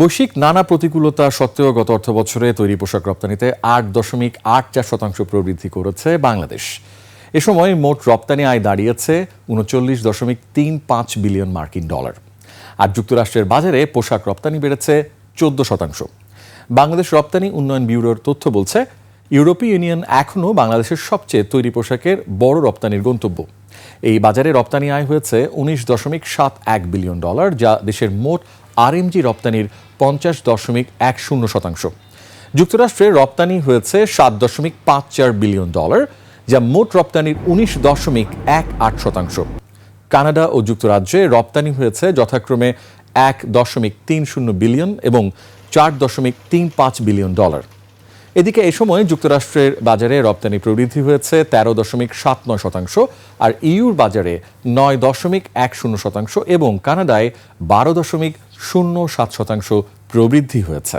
বৈশ্বিক নানা প্রতিকূলতা সত্ত্বেও গত অর্থবছরে তৈরি পোশাক রপ্তানিতে ৮.৮৪% প্রবৃদ্ধি করেছে বাংলাদেশ। এ সময় মোট রপ্তানি আয় দাঁড়িয়েছে ৩৯.৩৫ বিলিয়ন মার্কিন ডলার। আর যুক্তরাষ্ট্রের বাজারে পোশাক রপ্তানি বেড়েছে ১৪%। বাংলাদেশ রপ্তানি উন্নয়ন ব্যুরোর তথ্য বলছে, ইউরোপীয় ইউনিয়ন এখনও বাংলাদেশের সবচেয়ে তৈরি পোশাকের বড় রপ্তানির গন্তব্য। এই বাজারে রপ্তানি আয় হয়েছে ১৯.৭১ বিলিয়ন ডলার, যা দেশের মোট আরএমজি রপ্তানির ৫০.১০%। যুক্তরাষ্ট্রে রপ্তানি হয়েছে ৭.৫৪ বিলিয়ন ডলার, যা মোট রপ্তানির ১৯.১৮%। কানাডা ও যুক্তরাজ্যে রপ্তানি হয়েছে যথাক্রমে ১.৩০ বিলিয়ন এবং ৪.৩৫ বিলিয়ন ডলার। এদিকে এ সময় যুক্তরাষ্ট্রের বাজারে রপ্তানি প্রবৃদ্ধি হয়েছে ১৩.৭৯%, আর ইউর বাজারে ৯.১০% এবং কানাডায় ১২.০৭% প্রবৃদ্ধি হয়েছে।